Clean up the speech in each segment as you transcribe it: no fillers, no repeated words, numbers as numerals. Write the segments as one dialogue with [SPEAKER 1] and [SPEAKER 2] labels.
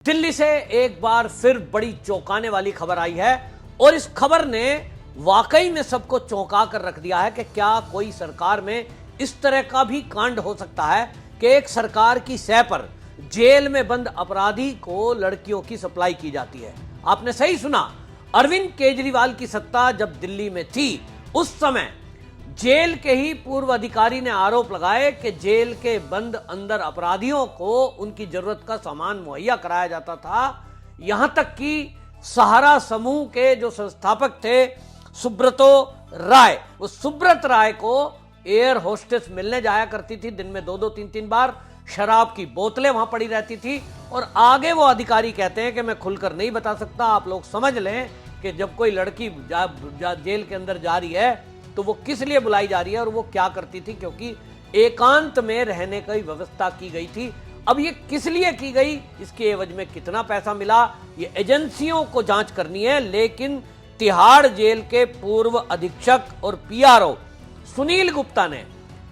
[SPEAKER 1] दिल्ली से एक बार फिर बड़ी चौंकाने वाली खबर आई है और इस खबर ने वाकई में सबको चौंका कर रख दिया है कि क्या कोई सरकार में इस तरह का भी कांड हो सकता है कि एक सरकार की सह पर जेल में बंद अपराधी को लड़कियों की सप्लाई की जाती है। आपने सही सुना, अरविंद केजरीवाल की सत्ता जब दिल्ली में थी उस समय जेल के ही पूर्व अधिकारी ने आरोप लगाए कि जेल के बंद अंदर अपराधियों को उनकी जरूरत का सामान मुहैया कराया जाता था। यहां तक कि सहारा समूह के जो संस्थापक थे सुब्रतो राय, वो सुब्रत राय को एयर होस्टेस मिलने जाया करती थी, दिन में 2-2 3-3 बार। शराब की बोतलें वहां पड़ी रहती थी और आगे वो अधिकारी कहते हैं कि मैं खुलकर नहीं बता सकता, आप लोग समझ लें कि जब कोई लड़की जेल के अंदर जा रही है तो वो किस लिए बुलाई जा रही है और वो क्या करती थी, क्योंकि एकांत में रहने की व्यवस्था की गई थी। अब ये किस लिए की गई, इसके एवज में कितना पैसा मिला, ये एजेंसियों को जांच करनी है। लेकिन तिहाड़ जेल के पूर्व अधीक्षक और पीआरओ सुनील गुप्ता ने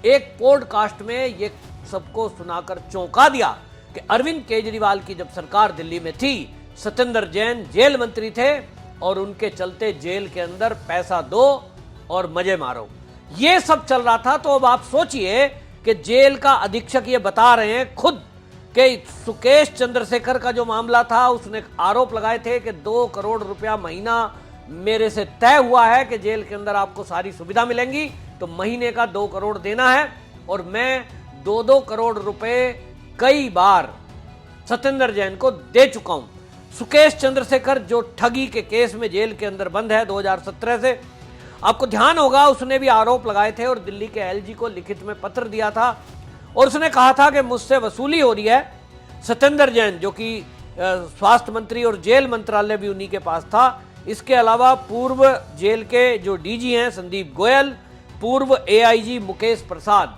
[SPEAKER 1] एक पॉडकास्ट में ये सबको सुनाकर चौंका दिया कि अरविंद केजरीवाल की जब सरकार दिल्ली में थी, सत्येंद्र जैन जेल मंत्री थे और उनके चलते जेल के अंदर पैसा दो और मजे मारो, ये सब चल रहा था। तो अब आप सोचिए कि जेल का अधीक्षक ये बता रहे हैं खुद कि सुकेश चंद्रशेखर का जो मामला था, उसने आरोप लगाए थे कि 2 करोड़ रुपया महीना मेरे से तय हुआ है कि जेल के अंदर आपको सारी सुविधा मिलेंगी, तो महीने का 2 करोड़ देना है और मैं 2-2 करोड़ रुपए कई बार सत्येंद्र जैन को दे चुका हूं। सुकेश चंद्रशेखर जो ठगी के केस में जेल के अंदर बंद है 2017 से, आपको ध्यान होगा उसने भी आरोप लगाए थे और दिल्ली के एलजी को लिखित में पत्र दिया था और उसने कहा था कि मुझसे वसूली हो रही है। सत्येंद्र जैन जो कि स्वास्थ्य मंत्री और जेल मंत्रालय भी उन्हीं के पास था, इसके अलावा पूर्व जेल के जो डीजी हैं संदीप गोयल, पूर्व एआईजी मुकेश प्रसाद,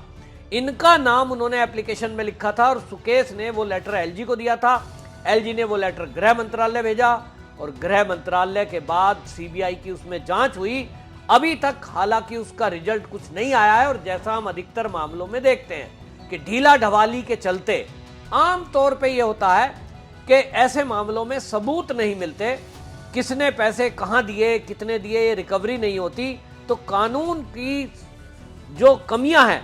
[SPEAKER 1] इनका नाम उन्होंने एप्लीकेशन में लिखा था और सुकेश ने वो लेटर एलजी को दिया था। एलजी ने वो लेटर गृह मंत्रालय भेजा और गृह मंत्रालय के बाद सीबीआई की उसमें जांच हुई। अभी तक हालांकि उसका रिजल्ट कुछ नहीं आया है और जैसा हम अधिकतर मामलों में देखते हैं कि ढीला ढवाली के चलते आम तौर पे ये होता है कि ऐसे मामलों में सबूत नहीं मिलते, किसने पैसे कहां दिए, कितने दिए, ये रिकवरी नहीं होती, तो कानून की जो कमियां हैं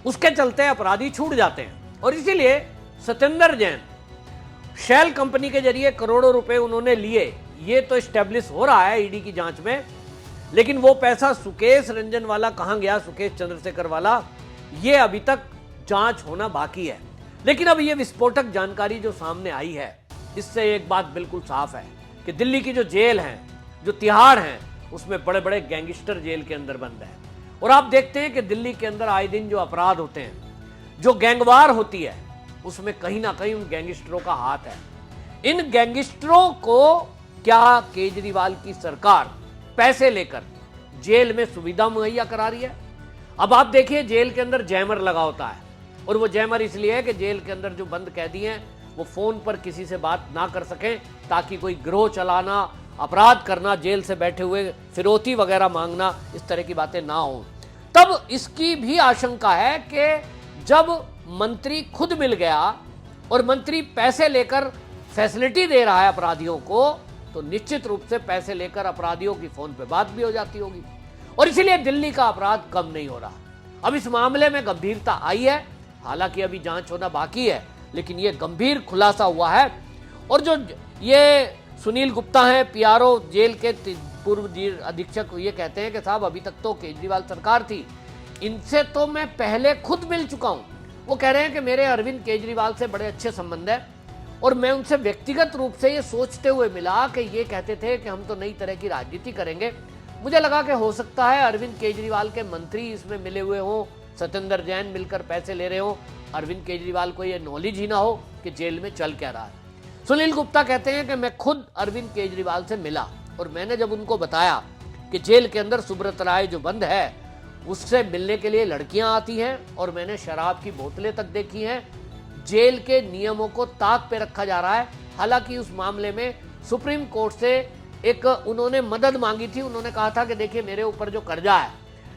[SPEAKER 1] उसके चलते अपराधी छूट जाते हैं। और इसीलिए सत्येंद्र जैन शेल कंपनी के जरिए करोड़ों रुपए उन्होंने लिए, ये तो स्टैब्लिश हो रहा है ईडी की जांच में, लेकिन वो पैसा सुकेश रंजन वाला कहां गया, सुकेश चंद्रशेखर वाला, ये अभी तक जांच होना बाकी है। लेकिन अब ये विस्फोटक जानकारी जो सामने आई है, इससे एक बात बिल्कुल साफ है कि दिल्ली की जो जेल है, जो तिहाड़ है, उसमें बड़े बड़े गैंगस्टर जेल के अंदर बंद है। और आप देखते हैं कि दिल्ली के अंदर आए दिन जो अपराध होते हैं, जो गैंगवार होती है, उसमें कहीं ना कहीं उन गैंगस्टरों का हाथ है। इन गैंगस्टरों को क्या केजरीवाल की सरकार पैसे लेकर जेल में सुविधा मुहैया करा रही है? अब आप देखिए जेल के अंदर जैमर लगा होता है और वो जैमर इसलिए है कि जेल के अंदर जो बंद कैदी हैं वो फोन पर किसी से बात ना कर सकें, ताकि कोई गिरोह चलाना, अपराध करना, जेल से बैठे हुए फिरौती वगैरह मांगना, इस तरह की बातें ना हो। तब इसकी भी आशंका है कि जब मंत्री खुद मिल गया और मंत्री पैसे लेकर फैसिलिटी दे रहा है अपराधियों को, तो निश्चित रूप से पैसे लेकर अपराधियों की फोन पे बात भी हो जाती होगी और इसीलिए दिल्ली का अपराध कम नहीं हो रहा। अब इस मामले में गंभीरता आई है, हालांकि अभी जांच होना बाकी है, लेकिन यह गंभीर खुलासा हुआ है। और जो ये सुनील गुप्ता हैं, पीआरओ जेल के पूर्व अधीक्षक, ये कहते हैं कि साहब अभी तक तो केजरीवाल सरकार थी, इनसे तो मैं पहले खुद मिल चुका हूं। वो कह रहे हैं कि मेरे अरविंद केजरीवाल से बड़े अच्छे संबंध है और मैं उनसे व्यक्तिगत रूप से ये सोचते हुए मिला कि ये कहते थे कि हम तो नई तरह की राजनीति करेंगे। मुझे लगा कि हो सकता है अरविंद केजरीवाल के मंत्री इसमें मिले हुए हों, सत्येंद्र जैन मिलकर पैसे ले रहे हों, अरविंद केजरीवाल को ये नॉलेज ही ना हो कि जेल में चल क्या रहा है। सुनील गुप्ता कहते हैं कि मैं खुद अरविंद केजरीवाल से मिला और मैंने जब उनको बताया कि जेल के अंदर सुब्रत राय जो बंद है उससे मिलने के लिए लड़कियां आती हैं और मैंने शराब की बोतलें तक देखी हैं, जेल के नियमों को ताक पे रखा जा रहा है। हालांकि उस मामले में सुप्रीम कोर्ट से एक उन्होंने मदद मांगी थी, उन्होंने कहा था कि देखिए मेरे ऊपर जो कर्जा है,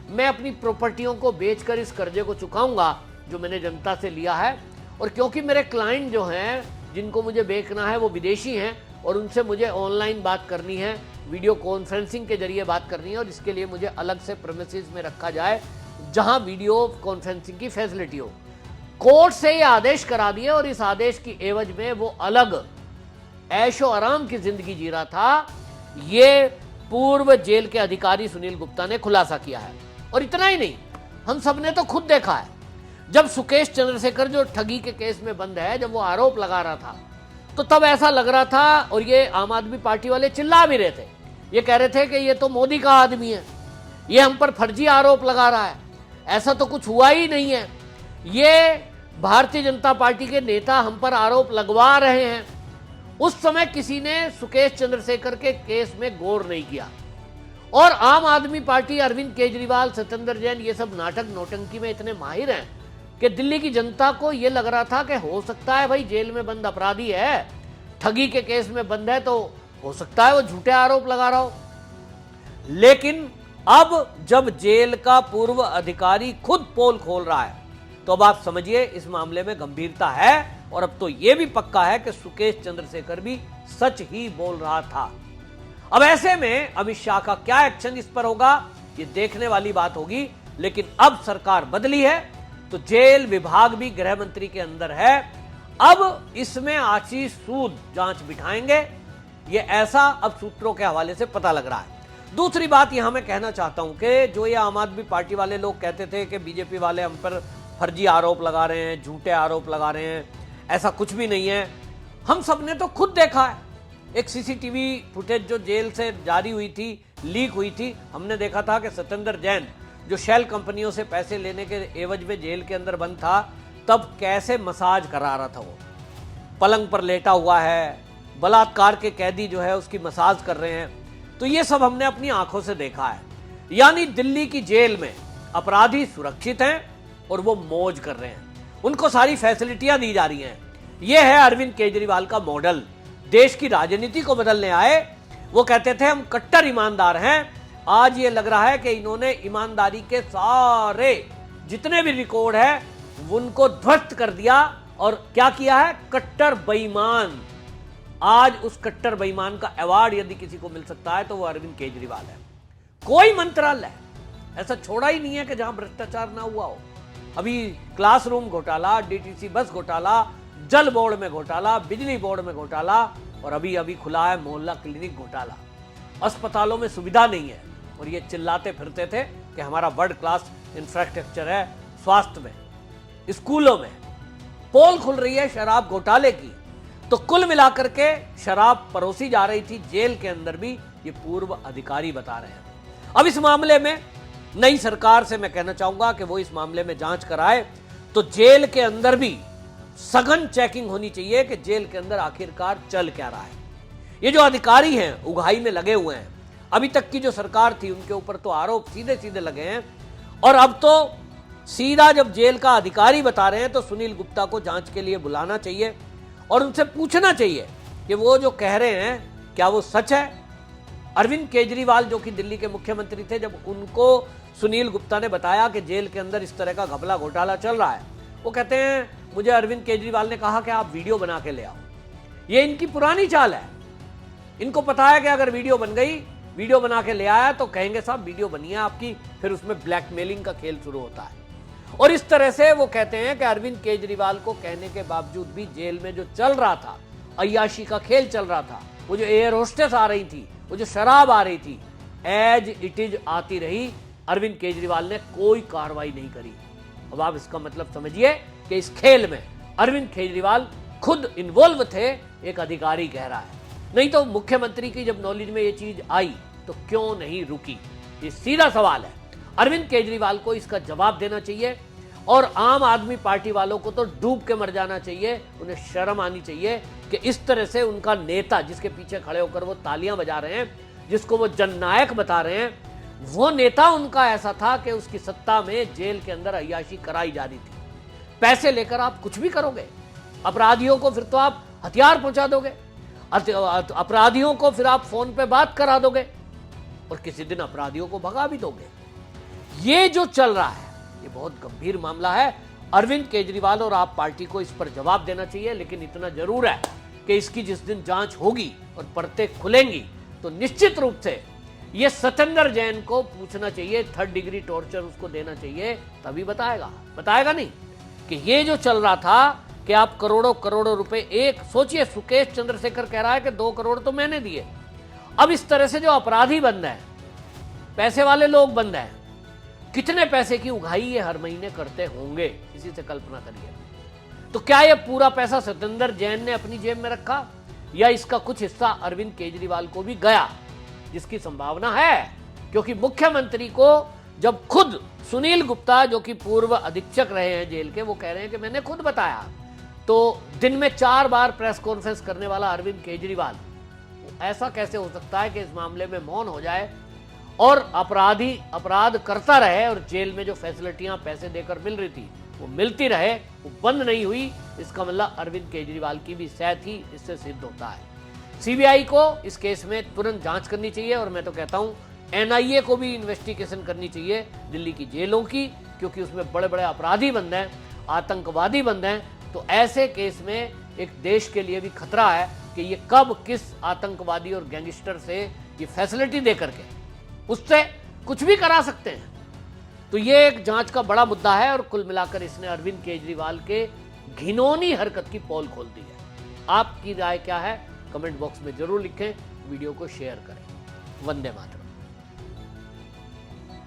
[SPEAKER 1] मैं अपनी प्रॉपर्टियों को बेचकर इस कर्जे को चुकाऊंगा जो मैंने जनता से लिया है, और क्योंकि मेरे क्लाइंट जो हैं जिनको मुझे बेचना है वो विदेशी हैं और उनसे मुझे ऑनलाइन बात करनी है, वीडियो कॉन्फ्रेंसिंग के जरिए बात करनी है और इसके लिए मुझे अलग से प्रेमिसेस में रखा जाए जहां वीडियो कॉन्फ्रेंसिंग की फैसिलिटी हो। कोर्ट से ये आदेश करा दिए और इस आदेश की एवज में वो अलग ऐशो आराम की जिंदगी जी रहा था। ये पूर्व जेल के अधिकारी सुनील गुप्ता ने खुलासा किया है। और इतना ही नहीं, हम सब ने तो खुद देखा है, जब सुकेश चंद्रशेखर जो ठगी के केस में बंद है, जब वो आरोप लगा रहा था तो तब ऐसा लग रहा था, और ये आम आदमी पार्टी वाले चिल्ला भी रहे थे, ये कह रहे थे कि ये तो मोदी का आदमी है, ये हम पर फर्जी आरोप लगा रहा है, ऐसा तो कुछ हुआ ही नहीं है, ये भारतीय जनता पार्टी के नेता हम पर आरोप लगवा रहे हैं। उस समय किसी ने सुकेश चंद्रशेखर के केस में गौर नहीं किया और आम आदमी पार्टी, अरविंद केजरीवाल, सत्येंद्र जैन, ये सब नाटक नौटंकी में इतने माहिर हैं कि दिल्ली की जनता को यह लग रहा था कि हो सकता है भाई जेल में बंद अपराधी है, ठगी के केस में बंद है, तो हो सकता है वो झूठे आरोप लगा रहा हो। लेकिन अब जब जेल का पूर्व अधिकारी खुद पोल खोल रहा है तो अब आप समझिए इस मामले में गंभीरता है और अब तो यह भी पक्का है कि सुकेश चंद्रशेखर भी सच ही बोल रहा था। अब ऐसे में अमित शाह का क्या एक्शन इस पर होगा, ये देखने वाली बात होगी। लेकिन अब सरकार बदली है तो जेल विभाग भी गृह मंत्री के अंदर है। अब इसमें आशीष सूद जांच बिठाएंगे, ये ऐसा अब सूत्रों के हवाले से पता लग रहा है। दूसरी बात यहां मैं कहना चाहता हूं कि जो ये आम आदमी पार्टी वाले लोग कहते थे कि बीजेपी वाले हम पर फर्जी आरोप लगा रहे हैं, झूठे आरोप लगा रहे हैं, ऐसा कुछ भी नहीं है। हम सब ने तो खुद देखा है, एक सीसीटीवी फुटेज जो जेल से जारी हुई थी, लीक हुई थी, हमने देखा था कि सत्येंद्र जैन जो शेल कंपनियों से पैसे लेने के एवज में जेल के अंदर बंद था, तब कैसे मसाज करा रहा था। वो पलंग पर लेटा हुआ है, बलात्कार के कैदी जो है उसकी मसाज कर रहे हैं। तो ये सब हमने अपनी आंखों से देखा है। यानी दिल्ली की जेल में अपराधी सुरक्षित हैं और वो मौज कर रहे हैं, उनको सारी फैसिलिटियां दी जा रही हैं। यह है अरविंद केजरीवाल का मॉडल। देश की राजनीति को बदलने आए। वो कहते थे हम कट्टर ईमानदार हैं, आज ये लग रहा है कि इन्होंने ईमानदारी के सारे जितने भी रिकॉर्ड है उनको ध्वस्त कर दिया और क्या किया है, कट्टर बेईमान। आज उस कट्टर बेईमान का अवार्ड यदि किसी को मिल सकता है तो वो अरविंद केजरीवाल है। कोई मंत्रालय ऐसा छोड़ा ही नहीं है कि जहां भ्रष्टाचार ना हुआ हो। अभी क्लासरूम घोटाला, डीटीसी बस घोटाला, जल बोर्ड में घोटाला, बिजली बोर्ड में घोटाला और अभी अभी खुला है मोहल्ला क्लिनिक घोटाला। अस्पतालों में सुविधा नहीं है और ये चिल्लाते फिरते थे कि हमारा वर्ल्ड क्लास इंफ्रास्ट्रक्चर है स्वास्थ्य में, स्कूलों में। पोल खुल रही है शराब घोटाले की। तो कुल मिलाकर के शराब परोसी जा रही थी जेल के अंदर भी, ये पूर्व अधिकारी बता रहे हैं। अब इस मामले में नई सरकार से मैं कहना चाहूंगा कि वो इस मामले में जांच कराए तो जेल के अंदर भी सघन चेकिंग होनी चाहिए कि जेल के अंदर आखिरकार चल क्या रहा है। ये जो अधिकारी हैं उगाही में लगे हुए हैं, अभी तक की जो सरकार थी उनके ऊपर तो आरोप सीधे सीधे लगे हैं और अब तो सीधा जब जेल का अधिकारी बता रहे हैं तो सुनील गुप्ता को जांच के लिए बुलाना चाहिए और उनसे पूछना चाहिए कि वो जो कह रहे हैं क्या वो सच है। अरविंद केजरीवाल जो कि दिल्ली के मुख्यमंत्री थे, जब उनको सुनील गुप्ता ने बताया कि जेल के अंदर इस तरह का घपला घोटाला चल रहा है, वो कहते हैं मुझे अरविंद केजरीवाल ने कहा कि आप वीडियो बना के ले आओ। ये इनकी पुरानी चाल है। इनको पता है कि अगर वीडियो बन गई, वीडियो बना के ले आया तो कहेंगे साहब वीडियो बनी है आपकी, फिर उसमें ब्लैकमेलिंग का खेल शुरू होता है। और इस तरह से वो कहते हैं कि अरविंद केजरीवाल को कहने के बावजूद भी जेल में जो चल रहा था, अय्याशी का खेल चल रहा था, वो जो एयर होस्टेस आ रही थी, वो जो शराब आ रही थी, एज इट इज आती रही। अरविंद केजरीवाल ने कोई कार्रवाई नहीं करी। अब आप इसका मतलब समझिए कि इस खेल में अरविंद केजरीवाल खुद इन्वॉल्व थे, एक अधिकारी कह रहा है। नहीं तो मुख्यमंत्री की जब नॉलेज में ये चीज आई तो क्यों नहीं रुकी, ये सीधा सवाल है। अरविंद केजरीवाल को इसका जवाब देना चाहिए और आम आदमी पार्टी वालों को तो डूब के मर जाना चाहिए। उन्हें शर्म आनी चाहिए कि इस तरह से उनका नेता, जिसके पीछे खड़े होकर वो तालियां बजा रहे हैं, जिसको वो जननायक बता रहे हैं, वो नेता उनका ऐसा था कि उसकी सत्ता में जेल के अंदर अय्याशी कराई जा रही थी। पैसे लेकर आप कुछ भी करोगे, अपराधियों को फिर तो आप हथियार पहुंचा दोगे, अपराधियों को फिर आप फोन पे बात करा दोगे और किसी दिन अपराधियों को भगा भी दोगे। ये जो चल रहा है ये बहुत गंभीर मामला है। अरविंद केजरीवाल और आप पार्टी को इस पर जवाब देना चाहिए। लेकिन इतना जरूर है कि इसकी जिस दिन जांच होगी और परतें खुलेंगी तो निश्चित रूप से ये सत्येंद्र जैन को पूछना चाहिए, 3rd डिग्री टॉर्चर उसको देना चाहिए, तभी बताएगा नहीं कि ये जो चल रहा था कि आप करोड़ों करोड़ों रुपए, एक सोचिए सुकेश चंद्रशेखर कह रहा है कि 2 करोड़ तो मैंने दिए। अब इस तरह से जो अपराधी बंद है, पैसे वाले लोग बंद हैं, कितने पैसे की उगाही ये हर महीने करते होंगे, इसी से कल्पना करिए। तो क्या ये पूरा पैसा सत्येंद्र जैन ने अपनी जेब में रखा या इसका कुछ हिस्सा अरविंद केजरीवाल को भी गया, जिसकी संभावना है। क्योंकि मुख्यमंत्री को जब खुद सुनील गुप्ता जो कि पूर्व अधीक्षक रहे हैं जेल के, वो कह रहे हैं कि मैंने खुद बताया, तो दिन में 4 बार प्रेस कॉन्फ्रेंस करने वाला अरविंद केजरीवाल, ऐसा कैसे हो सकता है कि इस मामले में मौन हो जाए और अपराधी अपराध करता रहे और जेल में जो फैसिलिटियां पैसे देकर मिल रही थी वो मिलती रहे, वो बंद नहीं हुई। इसका मतलब अरविंद केजरीवाल की भी सह थी, इससे सिद्ध होता है। सीबीआई को इस केस में तुरंत जांच करनी चाहिए और मैं तो कहता हूं एनआईए को भी इन्वेस्टिगेशन करनी चाहिए दिल्ली की जेलों की, क्योंकि उसमें बड़े बड़े अपराधी बंद हैं, आतंकवादी बंद हैं। तो ऐसे केस में एक देश के लिए भी खतरा है कि ये कब किस आतंकवादी और गैंगस्टर से ये फैसिलिटी दे करके उससे कुछ भी करा सकते हैं। तो ये एक जांच का बड़ा मुद्दा है और कुल मिलाकर इसने अरविंद केजरीवाल के घिनौनी हरकत की पोल खोल दी है। आपकी राय क्या है कमेंट बॉक्स में जरूर लिखें, वीडियो को शेयर करें। वंदे मातरम।